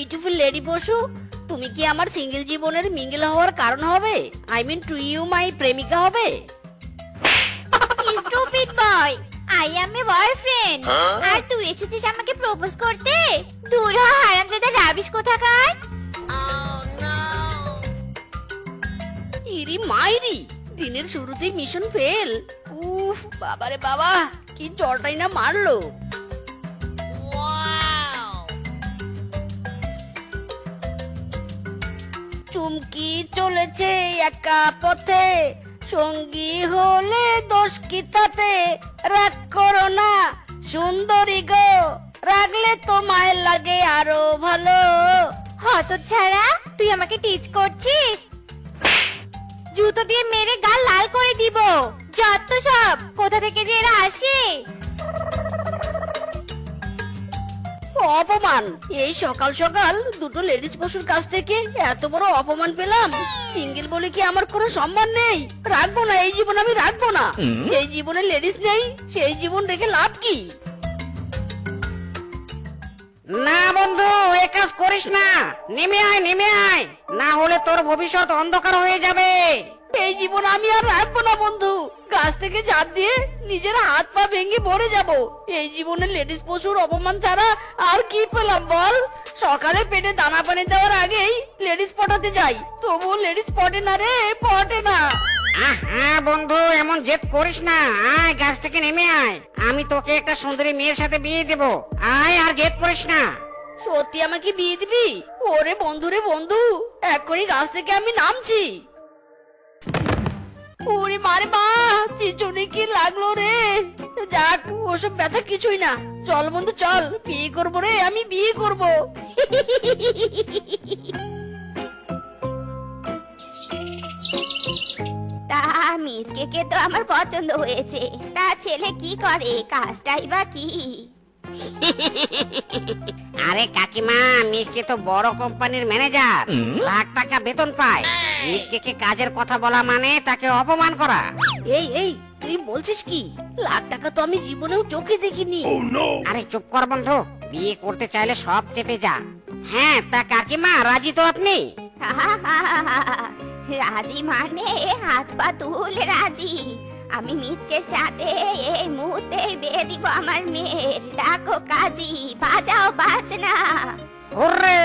Beautiful lady পশু, তুমি কি আমার সিঙ্গেল জীবনের মিঙ্গেল হওয়ার কারণ হবে? I mean to you my প্রেমিকা হবে? Stupid boy, I am a boyfriend. আর তুই এসেছিস আমাকে প্রপোজ করতে? দূর হ হারামজাদা রাবিশ কোথাকার। ইরি মাইরি, দিনের শুরুতেই মিশন ফেল। উফ বাবারে বাবা, কি জলটাই না মারলো। চুমকি চলেছে একা পথে, সঙ্গী হলে দোষ কি তাতে? রাগ করো না সুন্দরী গো, রাগলে তোমায় লাগে আরো ভালো। হতচ্ছাড়া, তুই আমাকে টিচ করছিস? জুতো দিয়ে মেরে গাল লাল করে দিব। যত সব, কোথা থেকে যে এরা আসে। অপমান! এই সকাল সকাল দুটো লেডিস পশুর কাছ থেকে এত বড় অপমান পেলাম। সিঙ্গেল বলে কি আমার কোনো সম্মান নেই? রাখবো না, এই জীবন আমি রাখবো না। এই জীবনে লেডিস নেই, সেই জীবন রেখে লাভ কি? না বন্ধু, এ কাজ করিস না। নেমে আয়, নেমে আয়, না হলে তোর ভবিষ্যৎ অন্ধকার হয়ে যাবে। এই জীবন আমি আর রাখবো না বন্ধু। গাছ থেকে ঝাঁপ দিয়ে নিজের হাত পা ভেঙে পড়ে যাব। এই জীবনে লেডিস পশুর অপমান ছাড়া আর কি পেলাম বল? সকালে পেটে দানা পানি দেওয়ার আগেই লেডিস পটাতে যাই, তবুও লেডিস পটে না রে, পটে না। হ্যাঁ বন্ধু, এমন জেদ করিস না। আয়, গাছ থেকে নেমে আয়, আমি তোকে একটা সুন্দরী মেয়ের সাথে বিয়ে দেব। আয়, আর জেদ করিস না। সত্যি আমাকে বিয়ে দিবি? ওরে বন্ধু রে বন্ধু, এক্ষুনি গাছ থেকে আমি নামছি। ওরে মারে মা, পিছনে কি লাগলো রে? যাক, ওসব ব্যথা কিছুই না। চল বন্ধু চল, বিয়ে করবো রে, আমি বিয়ে করবো। তা মিজকে কে তো আমার পছন্দ হয়েছে। তা ছেলে কি করে, কাজটাই বা কি? আরে কাকিমা, মিসকে তো বড় কোম্পানির ম্যানেজার, লাখ টাকা বেতন পায়। মিসকে কে কাজের কথা বলা মানে তাকে অপমান করা। এই এই, তুই বলছিস কি? লাখ টাকা তো আমি জীবনেও চোখে দেখিনি। আরে চুপ কর বন্ধু, বিয়ে করতে চাইলে সব চেপে যা। হ্যাঁ, তা কাকিমা রাজি তো আপনি? রাজি মানে হাত পা তুলে রাজি। আমি মিজকে সাথে এই মুহূর্তে বিয়ে দিব আমার মেয়ের। ডাকো কাজী, বাজাও বাজনা। হুররে!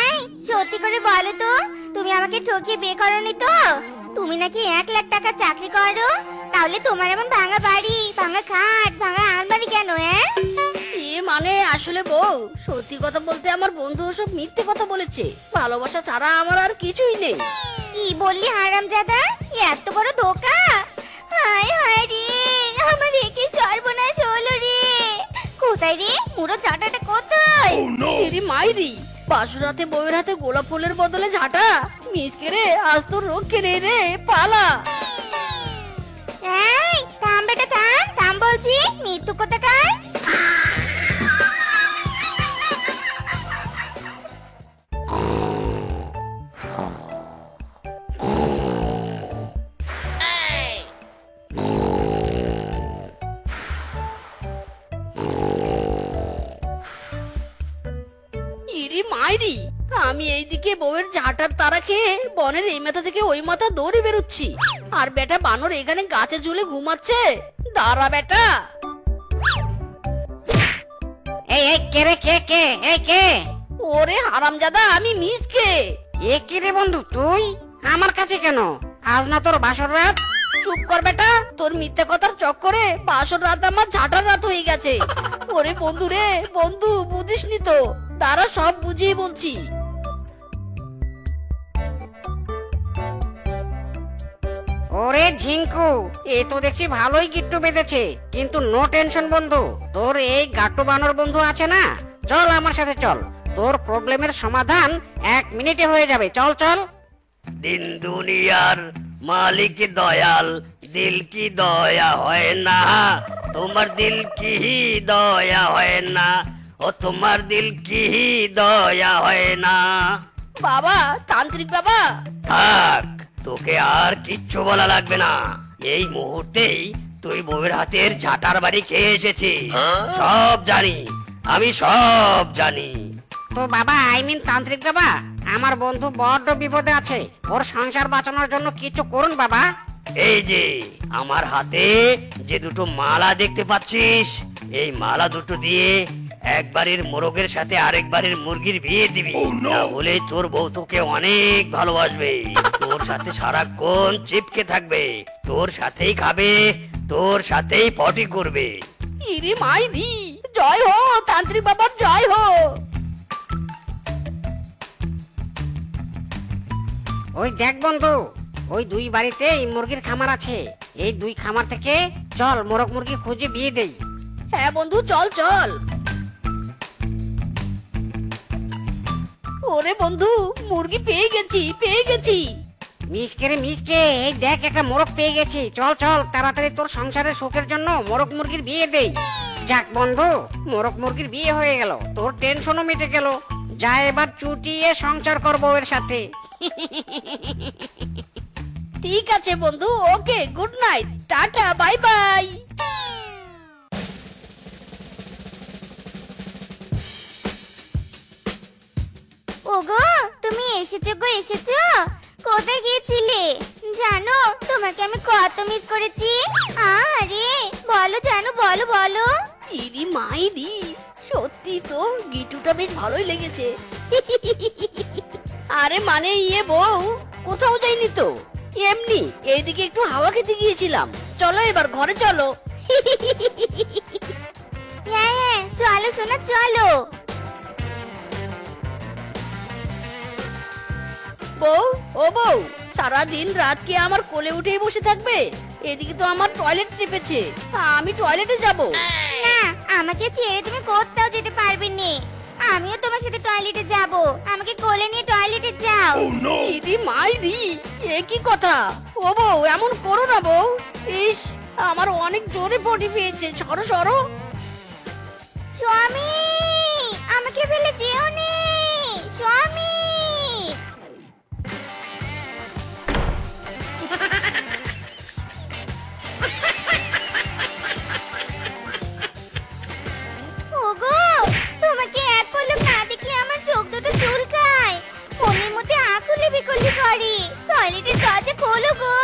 এই সত্যি করে বলো তো, তুমি আমাকে ঠকিয়ে বিয়ে করনি তো? তুমি নাকি 1 লাখ টাকা চাকরি করো, তাহলে তোমার এমন ভাঙা বাড়ি, ভাঙা খাট, ভাঙা আলমারি কেন? মানে আসলে বউ, সত্যি কথা বলতে আমার বন্ধু সব মিথ্যে কথা বলেছে। ভালোবাসা ছাড়া আমার আর কিছুই নেই। কি বললি হারামজাদা? এত বড় ধোকা! হায় হায় রে, আমার একে সর্বনাশ হলো রে। কোথায় রে মুড়ো ঝাঁটাটা, কোথায়? এরি মাইরি, বাসুরাতে বউয়ের হাতে গোলাপ ফুলের বদলে ঝাঁটা। মিসকে রে, আজ তোর রক্ষে নেই রে, পালা। এই থাম বেটা, থাম থাম বলছি, মৃত্যু কোথাকার। ইরি মাইরি, আমি এইদিকে বউয়ের ঝাঁটার তারা খেয়ে বনের এই মাথা থেকে ওই মাথা দৌড়ে বেরোচ্ছি, আর বেটা বানর এখানে গাছে ঝুলে ঘুমাচ্ছে। দাঁড়া বেটা। এই এই, কে রে, কে কে? এই কে? ওরে হারামজাদা, আমি মিসকে। এ কি রে বন্ধু, তুই আমার কাছে কেন? আজ না তোর বাসর রাত? চুপ কর বেটা, তোর মিথ্যে কথার চক্করে বাসর রাত আমার ঝাঁটার রাত হয়ে গেছে। ওরে বন্ধু রে বন্ধু, বুঝিসনি তো? তারা সব বুঝিয়ে বলছি। ওরে ঝিঙ্কু, এ তো দেখছি ভালোই গিট্টু বেঁধেছে। কিন্তু নো টেনশন বন্ধু, তোর এই গাট্টু বানর বন্ধু আছে না, চল আমার সাথে চল। তোর প্রবলেমের সমাধান 1 মিনিটে হয়ে যাবে। চল চল। দিন দুনিয়ার মালিক দয়াল, দিল কি দয়া হয় না? তোমার দিল কি দয়া হয় না? ও তোমার দিল কি দয়া হয় না? বাবা, তান্ত্রিক বাবা। থাক, তোকে আর কিচ্ছু বলা লাগবে না। এই মুহূর্তেই তুই বউয়ের হাতের ঝাঁটার বাড়ি খেয়ে এসেছিস। সব জানি, আমি সব জানি। তো বাবা, তান্ত্রিক বাবা, আমার বন্ধু বড্ড বিপদে আছে, ওর সংসার বাঁচানোর জন্য কিছু করুন বাবা। এই যে আমার হাতে যে দুটো মালা দেখতে পাচ্ছিস, এই মালা দুটো দিয়ে এক বাড়ির মোরগের সাথে আরেক বাড়ির মুরগির বিয়ে দিবি। তাহলে তোর বউ তোকে অনেক ভালোবাসবে, তোর সাথে সারাক্ষণ চিপকে থাকবে, তোর সাথেই খাবে, তোর সাথেই পটি করবে। ইরে মাইরি, জয় হো তান্ত্রিক বাবার, জয় হো। ওই দেখ বন্ধু, ওই দুই বাড়িতেই মুরগির খামার আছে। এই দুই খামার থেকে চল মোরগ মুরগি খুঁজে বিয়ে দেই। হ্যাঁ বন্ধু, চল চল। ওরে বন্ধু, মুরগি পেয়ে গেছি, পেয়ে গেছি। মিসকে রে মিসকে, এই দেখ একটা মোরগ পেয়ে গেছি। চল চল, তাড়াতাড়ি তোর সংসারের সুখের জন্য মোরগ মুরগির বিয়ে দেই। যাক বন্ধু, মোরগ মুরগির বিয়ে হয়ে গেল, তোর টেনশনও মিটে গেল। যা এবার চুটিয়ে সংসার করবো এর সাথে। ঠিক আছে বন্ধু, okay, good night, tata, bye bye. ওগো, তুমি এসেছো গো, এসেছো? কোথায় গিয়েছিলে জানো? তোমাকে আমি কত মিস করেছি। আরে বলো জানো, বলো বলো। ইরি মাইরি, সত্যি তো গিটুটা বেশ ভালোই লেগেছে। আরে মানে বউ, কোথাও যাইনি তো, এমনি এইদিকে একটু হাওয়া খেতে গিয়েছিলাম। চলো এবার ঘরে চলো। হ্যাঁ হ্যাঁ, চলো সোনা, চলো। বউ, ও বউ, সারাদিন রাত কি আমার কোলে উঠেই বসে থাকবে? এদিকে তো আমার টয়লেট টিপেছে, আমি টয়লেটে যাব। না, আমাকে ছেড়ে তুমি কোথাও যেতে পারবে না। আমিও তোমার সাথে টয়লেটে যাব। আমাকে কোলে নিয়ে টয়লেটে যাও। ইদি মাইরি, এ কি কথা? ও বউ, এমন করো না বউ। ইস, আমার অনেক জোরে পটি পেয়েছে, সরো সরো। স্বামী, আমাকে ফেলে যেও নি স্বামী। ওগো, তোমাকে এক পলক না দেখলে আমার চোখ দুটো চুলকায়, মনের মধ্যে আকুলি বিকুলি করে। টয়লেটের দরজা খোলো গো,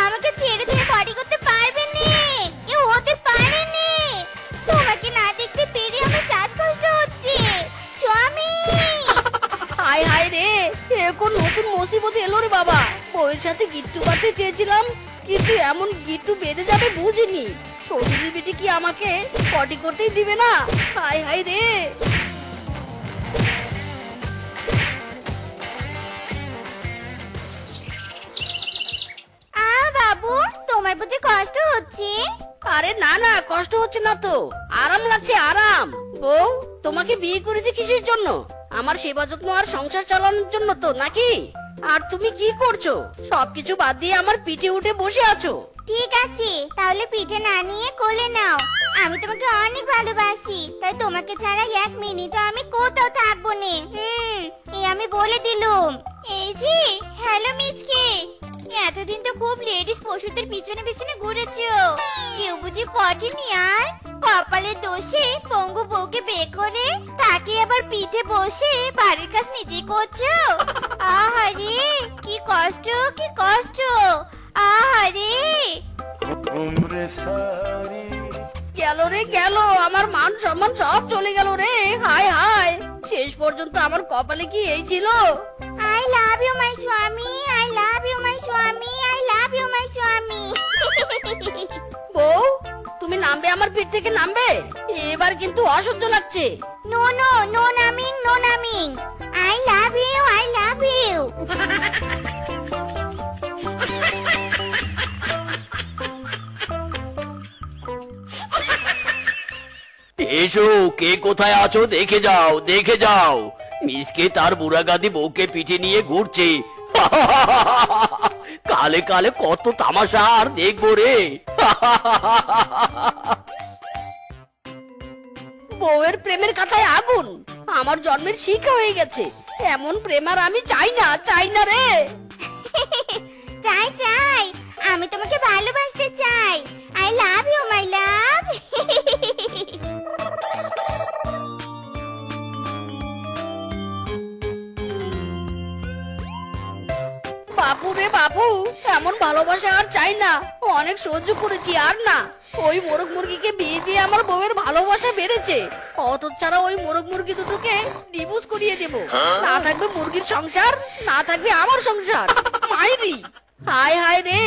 আমাকে ছেড়ে তুমি পটি করতে পারবে না, এ হতে পারে না। তোমাকে না দেখতে পেরে আমার শ্বাসকষ্ট হচ্ছে স্বামী। হায় হায় রে, এখন নতুন মুসিবত এলো রে বাবা। বউয়ের সাথে গিট্টু বাঁধতে চেয়েছিলাম, কিন্তু এমন গিট্টু বেঁধে যাবে বুঝিনি। শ্বশুরের বেটি কি আমাকে পটি করতেই দিবে না? হায় হায় রে। বাবু, তোমার বুঝি কষ্ট হচ্ছে? আরে না না, কষ্ট হচ্ছে না তো, আরাম লাগছে, আরাম। বউ, তোমাকে বিয়ে করেছি কিসের জন্য? আমার সেবা যত্ন আর সংসার চালানোর জন্য তো নাকি? আর তুমি কি করছো? সবকিছু বাদ দিয়ে আমার পিঠে উঠে বসে আছো। ঠিক আছে, তাহলে পিঠে না নিয়ে কোলে নাও। আমি তোমাকে অনেক ভালোবাসি, তাই তোমাকে ছাড়া এক মিনিটও আমি কোথাও থাকবো না। এই আমি বলে দিলুম। এই যে, হ্যালো মিচকে, এতদিন তো খুব লেডিস পশুদের পিছনে পিছনে ঘুরেছো, কেউ বুঝি পটেনি আর? কপালের দোষে পঙ্গু বউকে বিয়ে করে তাকে আবার পিঠে বসে বাড়ির কাজ নিজে করছো। আহারে, কি কষ্ট, কি কষ্ট। আহারে, গেল রে গেল, আমার মান সম্মান সব চলে গেল রে। হায় হায়, শেষ পর্যন্ত আমার কপালে কি এই ছিল? আই লাভ ইউ মাই স্বামী, আই লাভ ইউ মাই স্বামী, আই লাভ ইউ মাই স্বামী। বউ, তুমি নামবে আমার পিঠ থেকে, নামবে? এবার কিন্তু অসহ্য লাগছে। No no, no naming, no naming. I love you, I love you. এসো, কে কোথায় আছো দেখে যাও, দেখে যাও। মিসকে তার বুড়া গাদি বউকে পিঠে নিয়ে ঘুরছে। কালে কালে কত তামাশা আর দেখবো রে। বউয়ের প্রেমের কাঁথায় আগুন। আমার জন্মের শিক্ষা হয়ে গেছে, এমন প্রেম আর আমি চাই না, চাই না রে। চাই চাই, আমি তোমাকে ভালোবাসতে চাই। আই লাভ ইউ মাই লাভ। বাপু রে বাপু, এমন ভালোবাসা আর চাই না, অনেক সহ্য করেছি আর না। ওই মোরগ মুরগিকে বিয়ে দিয়ে আমার বউয়ের ভালোবাসা বেড়েছে, অত ছাড়া ওই মোরগ মুরগি দুটোকে ডিভোর্স করিয়ে দেব। না থাকবে মুরগির সংসার, না থাকবে আমার সংসার। মাইরি, হায় হায় রে,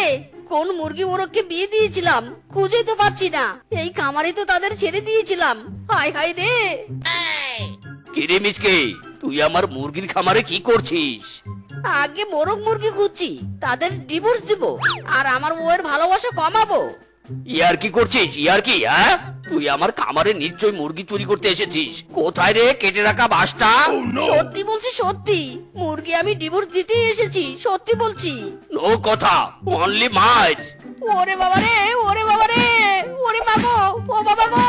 কোন মুরগি মোরগকে বিয়ে দিয়েছিলাম খুঁজে তো পাচ্ছি না। এই খামারে তো তাদের ছেড়ে দিয়েছিলাম, হায় হায় রে। কিরে মিসকে, তুই আমার মুরগির খামারে কি করছিস? আগে মোরগ মুরগি খুঁজছি, তাদের ডিভোর্স দিব আর আমার বউয়ের ভালোবাসা কমাবো। ইয়ার কি করছিস? ইয়ার কি? হ্যাঁ, তুই আমার খামারে নিশ্চয় মুরগি চুরি করতে এসেছিস। কোথায় রে কেটে রাখা বাসটা? সত্যি বলছি, সত্যি মুরগি আমি ডিভোর্স দিতে এসেছি, সত্যি বলছি। নো কথা, অনলি মাছ। ওরে বাবা রে, ওরে বাবা রে, ওরে মাগো, ও বাবা গো।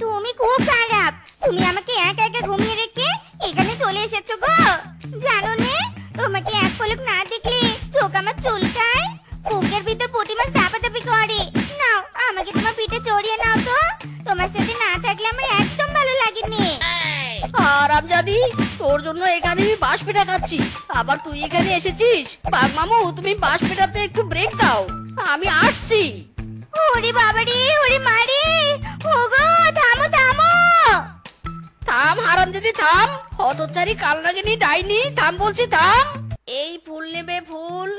তুমি খুব খারাপ, তুমি আমাকে একা একা ঘুমিয়ে রেখে এখানে চলে এসেছো গো। জানো না, তোমাকে এক পলক না দেখলে চোখ আমার চুলকায়, বুকের ভিতর পুঁটি মাছ দাপাদাপি করে। নাও, আমাকে তোমার পিঠে চড়িয়ে নাও তো, তোমার সাথে না থাকলে আমার একদম ভালো লাগেনি। আরামজাদি, তোর জন্য এখানে আমি বাঁশ পেটা খাচ্ছি, আবার তুই এখানে এসেছিস। বাঘ মামু, তুমি বাঁশ পেটাতে একটু ব্রেক দাও, আমি আসছি। ওরে বাবারে, ওরে মারে, ওগো থামো থামো। থাম হারামজাদি থাম, হতচারী কালনাগিনী ডাইনি, থাম বলছি থাম। এই ফুল নেবে ফুল,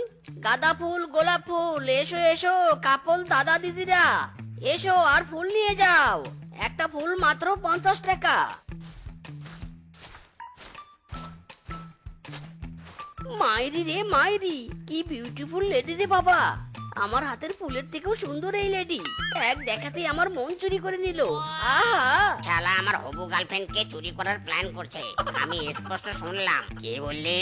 গাঁদা ফুল, গোলাপ ফুল, এসো এসো কাপল দাদা দিদিরা, এসো আর ফুল নিয়ে যাও। একটা ফুল মাত্র 50 টাকা। মাইরি রে মাইরি, কি বিউটিফুল লেডি রে বাবা। আমার হাতের ফুলের থেকেও সুন্দর এই লেডি, এক দেখাতেই আমার মন চুরি করে নিল। আহা, শালা আমার হবু গার্লফ্রেন্ডকে চুরি করার প্ল্যান করছে, আমি স্পষ্ট শুনলাম। কি বললি?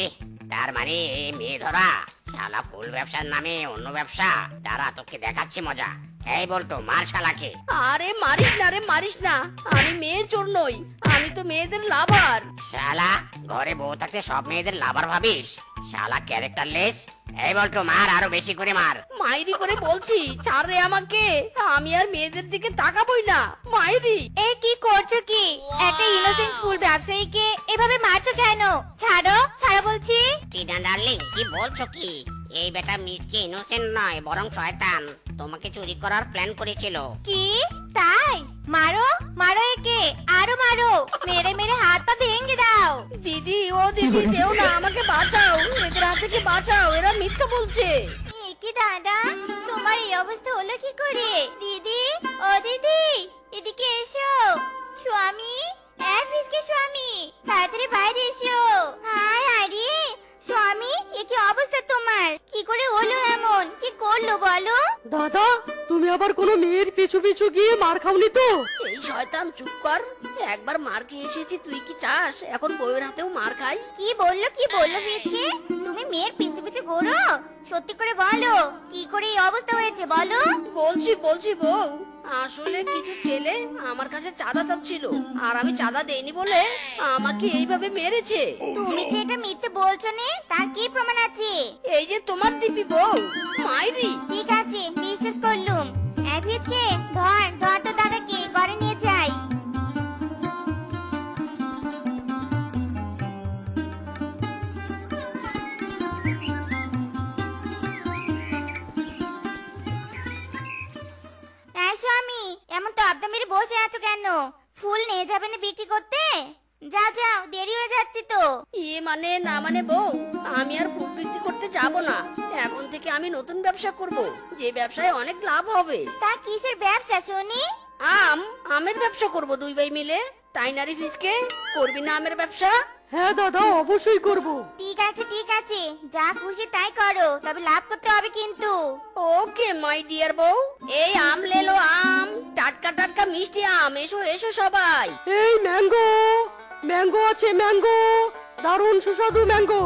তার মানে এই মেয়ে ধরা? শালা ফুল ব্যবসার নামে অন্য ব্যবসা, তারা তোকে দেখাচ্ছি মজা। এই বলতো, মার শালাকে। আরে মারিস না রে, মারিস না, আমি মেয়ের চোর নই, আমি তো মেয়েদের লাভার। শালা ঘরে বউ থাকতে সব মেয়েদের লাভার ভাবিস? শালা ক্যারেক্টারলেস। এই বলতো, মার, আরো বেশি করে মার। মাইরি করে বলছি, ছাড় রে আমাকে, আমি আর মেয়েদের দিকে তাকাবই না। মাইরি, এই কি করছো কি? একটা ইনোসেন্ট ফুল ব্যবসায়ীকে এভাবে মারছো কেন? ছাড়ো, ছাড়ো বলছি। টিনা ডার্লিং, কি বলছো কি? এই বেটা মিসকে ইনোসেন্ট নয়, বরং শয়তান, তোমাকে চুরি করার প্ল্যান করেছিল। কি তাই? মারো, মারো একে, আরো মারো, মেরে মেরে হাত পা ভেঙে দাও। দিদি, ও দিদি, দেও না, আমাকে বাঁচাও, এদের হাত থেকে বাঁচাও, এরা মিথ্যা বলছে। কি দাদা, তোমার এই অবস্থা হলো কি করে? দিদি, ও দিদি, এদিকে এসো। স্বামী, এফিসকে স্বামী, তাড়াতাড়ি বাইরে এসো। হায় আরে স্বামী, এ কি অবস্থা তোমার? কি করে হলো এমন? কি করলো বলো? দাদা, তুমি আবার কোনো মেয়ের পিছু পিছু গিয়ে মার খাওনি তো? এই শয়তান চুপ কর, একবার মার খেয়ে এসেছি, তুই কি চাস এখন বউয়ের হাতেও মার খাই? কি বললো ফিসকে? তুমি মেয়ের পিছু পিছু ঘোরো? সত্যি করে বলো, কি করে এই অবস্থা হয়েছে বলো? বলছি বলছি বউ, আসলে কিছু ছেলে আমার কাছে চাঁদা চাচ্ছিল, আর আমি চাঁদা দেইনি বলে আমাকে এইভাবে মেরেছে। তুমি যে এটা মিথ্যে বলছো না, তার কি প্রমাণ আছে? এই যে তোমার দিবি বউ, মাইরি। ঠিক আছে, বিশ্বাস করলুম। এফিসকে ধর, ধর তো দাদাকে ঘরে নিয়ে যাই। স্বামী, এমন তো আবদা মেরে বসে আছো কেন? ফুল নিয়ে যাবে না বিক্রি করতে? যাও যাও, দেরি হয়ে যাচ্ছে তো। ইয়ে মানে না মানে বউ, আমি আর ফুল বিক্রি করতে যাব না, এখন থেকে আমি নতুন ব্যবসা করব, যে ব্যবসায় অনেক লাভ হবে। তা কিসের ব্যবসা শুনি? আমের ব্যবসা করব দুই ভাই মিলে, তাই নারী ফিসকে করবি না আমের ব্যবসা? হ্যাঁ দাদা, অবশ্যই করব। ঠিক আছে, যা খুশি তাই করো, তবে লাভ করতে হবে কিন্তু। ওকে মাই ডিয়ার বউ, এই আম লেলো, আম টাটকা টাটকা মিষ্টি আম, এসো এসো সবাই। এই ম্যাঙ্গো, ম্যাঙ্গো আছে, ম্যাঙ্গো, দারুণ সুস্বাদু ম্যাঙ্গো,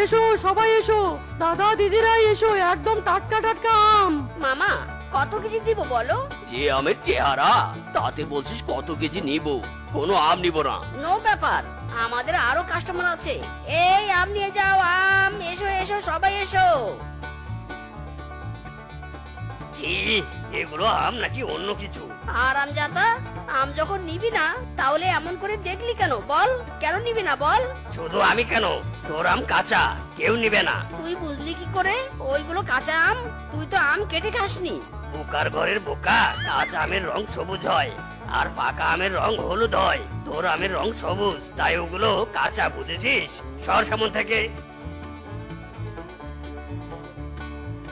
এসো সবাই এসো, দাদা দিদিরা এসো, একদম টাটকা টাটকা আম। মামা, কত কেজি দিব বলো? যে আমের চেহারা, তাতে বলছিস কত কেজি নিব? কোনো আম নিব না। নো ব্যাপার, আমাদের আরো কাস্টমার আছে। এই আম নিয়ে যাও, আম। এসো এসো সবাই এসো। ছি, এগুলো আম নাকি অন্য কিছু? আর আম জাতা, আম যখন নিবি না তাহলে এমন করে দেখলি কেন? বল, কেন নিবি না বল? শুধু আমি কেন, তোর আম কাঁচা, কেউ নিবে না। তুই বুঝলি কি করে ওইগুলো কাঁচা আম? তুই তো আম কেটে খাসনি। বোকার ঘরের বোকা, কাঁচা আমের রং সবুজ হয় আর পাকা আমের রং হলুদ হয়। তোর আমের রং সবুজ, তাই ওগুলো কাঁচা, বুঝেছিস? সর সামন থেকে।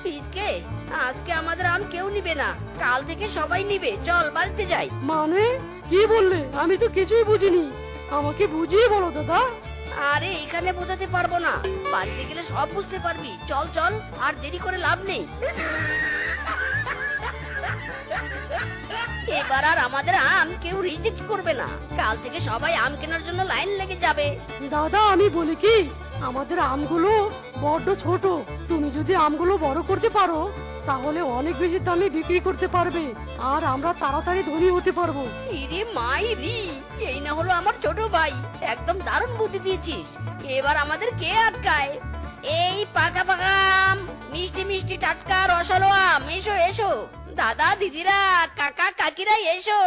পিসকে, আজকে আমাদের আম কেউ নিবে না, কাল থেকে সবাই নিবে। চল বাড়িতে যাই। মানে কি বললে? আমি তো কিছুই বুঝিনি, আমাকে বুঝিয়ে বলো দাদা। আরে এখানে বোঝাতে পারবো না, বাড়িতে গেলে সব বুঝতে পারবি। চল চল, আর দেরি করে লাভ নেই। এবার আর আমাদের আম কেউ রিজেক্ট করবে না। কাল থেকে সবাই আম কেনার জন্য লাইন লেগে যাবে। দাদা আমি বলি কি, আমাদের আমগুলো বড্ড ছোট, তুমি যদি আমগুলো বড় করতে পারো তাহলে অনেক বেশি দামে বিক্রি করতে পারবে আর আমরা তাড়াতাড়ি ধনী হতে পারবো। ইরে মাই রি, এই না হলো আমার ছোট ভাই, একদম দারুণ বুদ্ধি দিয়েছিস। এবার আমাদের কে আটকায়? এই পাকা পাকা আম, মিষ্টি মিষ্টি টাটকা রসালো আম, এসো এসো। দাদা দিদিরা, কাকা কাকিরা এসো।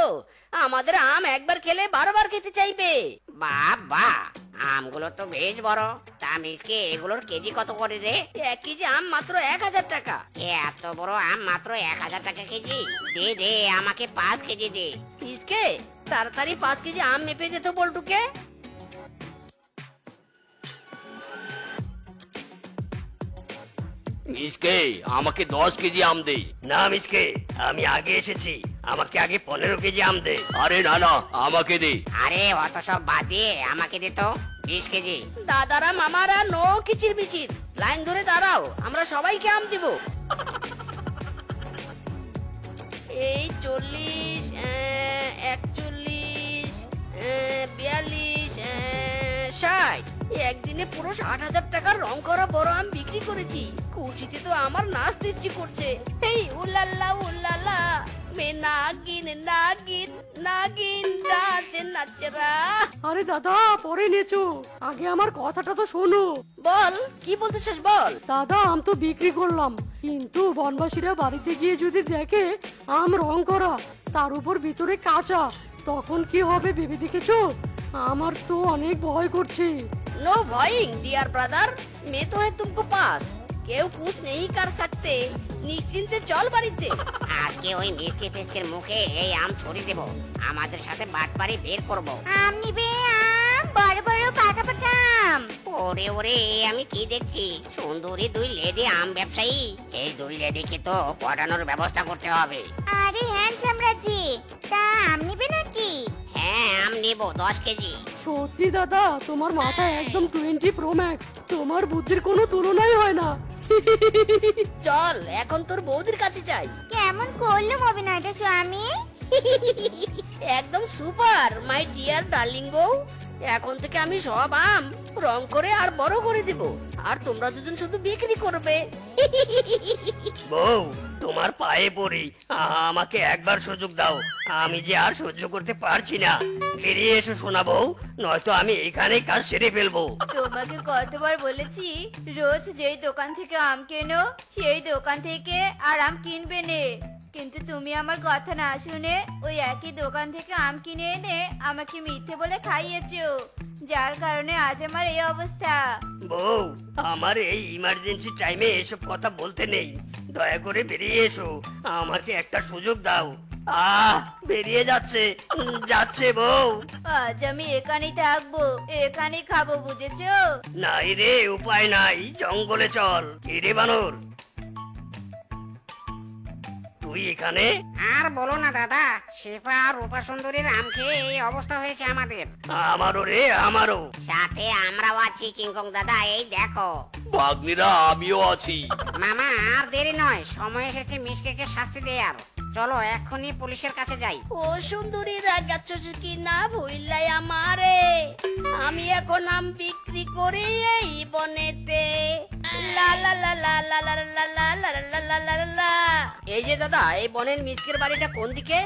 আমাদের আম একবার খেলে বারবার খেতে চাইবে। বাবা, আমগুলো তো বেশ বড়। তা মিসকে, এগুলোর কেজি কত করে রে? 1 কেজি আম মাত্র 1000 টাকা। এত বড় আম মাত্র 1000 টাকা কেজি? দে দে, আমাকে 5 কেজি দে। পিসকে, তাড়াতাড়ি 5 কেজি আম মেপে দে তো বল্টুকে। মিসকে, আমাকে 10 কেজি আম দে। না মিসকে, আমি আগে এসেছি, আমাকে আগে 15 কেজি আম দে। আরে না না, আমাকে দে। আরে অত সব বাদ দিয়ে আমাকে দে তো 20 কেজি। দাদারা মামারা, নো কিচির মিচির, লাইন ধরে দাঁড়াও, আমরা সবাইকে আম দিব। এই 40, 41, 42, 60। একদিনে পুরো 60,000 টাকার রং করা বড় আম বিক্রি করেছি। খুশিতে তো আমার নাচতে ইচ্ছে করছে। এই উল্লাল্লা উল্লাল্লা, মে নাগিন নাগিন নাগিন নাচে নাচরা। আরে দাদা পরে নেচো, আগে আমার কথাটা তো শোনো। বল, কি বলতে চাস বল। দাদা আম তো বিক্রি করলাম, কিন্তু বনবাসীরা বাড়িতে গিয়ে যদি দেখে আম রং করা, তার উপর ভিতরে কাঁচা, তখন কি হবে ভেবে দেখেছো? আমার তো অনেক ভয় করছে। नो वॉइंग डियर ब्रदर, मैं तो है तुमको पास, কেউ कुछ नहीं कर सकते। নিশ্চিন্তে চল বাড়িতে। আজকে ওই মিসকে ফেসকের মুখে এই আম ছড়িয়ে দেব, আমাদের সাথে বাটপারি বের করব। আম নিবে, আম বড় বড় পাকা পাকা আম। ওরে ওরে, আমি কি দেখছি? সুন্দরী 2 লেডি আম ব্যবসায়ী। এই 2 লেডিকে তো পড়ানোর ব্যবস্থা করতে হবে। আরে হ্যান্ডসাম রাজি, তা আম নিবে নাকি? হ্যাঁ, আম নেব 10 কেজি। সত্যি দাদা, তোমার মাথা একদম 20 প্রো ম্যাক্স, তোমার বুদ্ধির কোনো তুলনাই হয় না। চল এখন তোর বৌদির কাছে যাই। কেমন করলো অভিনয়টা স্বামী? একদম সুপার মাই ডিয়ার ডার্লিং বউ। এখন থেকে আমি সব আম রং করে আর বড় করে দেব, আর তোমরা দুজন শুধু বিক্রি করবে। বউ, তোমার পায়ে পড়ি, আমাকে একবার সুযোগ দাও, আমি যে আর সহ্য করতে পারছি না। বেরিয়ে এসো সোনা বউ, নয়তো আমি এখানেই কাজ সেরে ফেলবো। তোমাকে কতবার বলেছি রোজ যেই দোকান থেকে আম কেনো সেই দোকান থেকে আর আম কিনবে নে, কিন্তু তুমি আমার কথা না শুনে ওই একই দোকান থেকে আম কিনে এনে আমাকে মিথ্যে বলে খাইয়েছো, যার কারণে আজ আমার এই অবস্থা। বউ, আমার এই ইমার্জেন্সি টাইমে এসব কথা বলতে নেই, দয়া করে বেরিয়ে এসো, আমাকে একটা সুযোগ দাও। বেরিয়ে যাচ্ছে যাচ্ছে বউ। আজ আমি এখানেই থাকবো, এখানেই খাবো, বুঝেছো? নাই রে, উপায় নাই, জঙ্গলে চল। কি রে বানর, তুই এখানে? আর বলো না দাদা, শেফা আর রূপা সুন্দরীর আম খেয়ে এই অবস্থা হয়েছে আমাদের। আমারও রে, আমারও। সাথে আমরাও আছি কিংকং দাদা, এই দেখো। ভাগ্নিরা, আমিও আছি। মামা আর দেরি নয়, সময় এসেছে মিসকেকে শাস্তি দেয়ার। চলো এখনই পুলিশের কাছে যাই। ও সুন্দরী রাগাচ্ছ কি না ভুললাই আমারে, আমি এখন আম বিক্রি করি এই বনেতে। লা লা লা লা লা লা লা লা লা লা লা লা লা। এই যে দাদা, এই বনের মিসকের বাড়িটা কোন দিকে?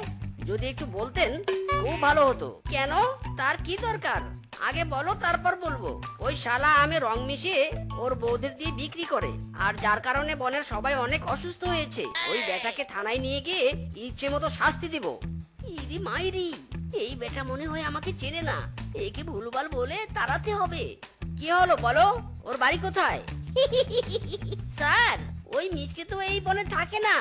যদি একটু বলতেন খুব ভালো হতো। কেন, তার কি দরকার? আগে বলো, তারপর বলবো। ওই শালা আমি রং মিশিয়ে ওর বৌদের দিয়ে বিক্রি করে, আর যার কারণে বনের সবাই অনেক অসুস্থ হয়েছে। ওই বেটাকে থানায় নিয়ে গিয়ে ইচ্ছে মতো শাস্তি দিব। ইরি মাইরি, এই বেটা মনে হয় আমাকে চেনে না, একে ভুলভাল বলে তাড়াতে হবে। কি হলো বলো, ওর বাড়ি কোথায়? স্যার, ওই মিসকে তো এই বনে থাকে না।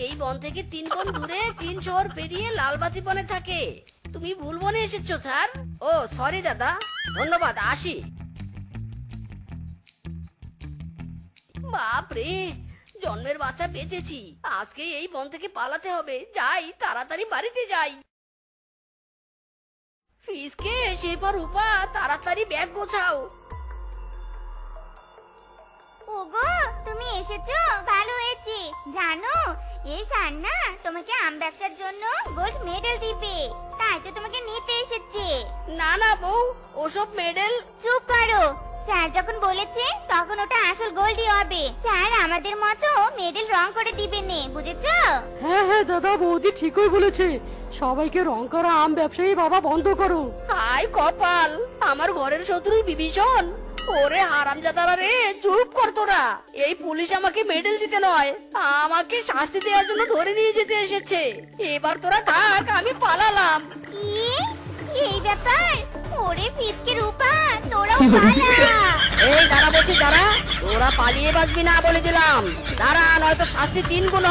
এই বন থেকে 3 বন দূরে 3 শহর পেরিয়ে লালবাতি বনে থাকে। তুমি ভুল বনে এসেছো স্যার। ও সরি দাদা, ধন্যবাদ, আসি। বাপ রে, জন্মের বাচ্চা বেঁচেছি। আজকে এই বন থেকে পালাতে হবে। যাই, তাড়াতাড়ি বাড়িতে যাই। ফিসকে শেফা রূপা, তাড়াতাড়ি ব্যাগ গোছাও। ওগো, তুমি এসেছো, ভালো হয়েছে। জানো, এই স্যার না তোমাকে আম ব্যবসার জন্য গোল্ড মেডেল দিবে, তাই তো তোমাকে নিতে এসেছে। না না বউ, ওসব মেডেল। চুপ করো, স্যার যখন বলেছে তখন ওটা আসল গোল্ডই হবে। স্যার আমাদের মতো মেডেল রং করে দিবে নে, বুঝেছো? হ্যাঁ হ্যাঁ দাদা, বৌদি ঠিকই বলেছে। সবাইকে রং করা আম ব্যবসায়ী বাবা বন্ধ করো। হাই কপাল, আমার ঘরের শত্রু বিভীষণ। ওরে হারামজাদারা রে, চুপ কর তোরা। এই পুলিশ আমাকে মেডেল দিতে নয়, আমাকে শাস্তি দেওয়ার জন্য ধরে নিয়ে যেতে এসেছে। এবার তোরা থাক, আমি পালালাম। কি এই ব্যাপার? ওরে ফিসকে রূপা, তোরাও পালা। এই দাঁড়া বলছি, দাঁড়া। তোরা পালিয়ে বাঁচবি না বলে দিলাম। দাঁড়া, নয়তো শাস্তি 3 গুণ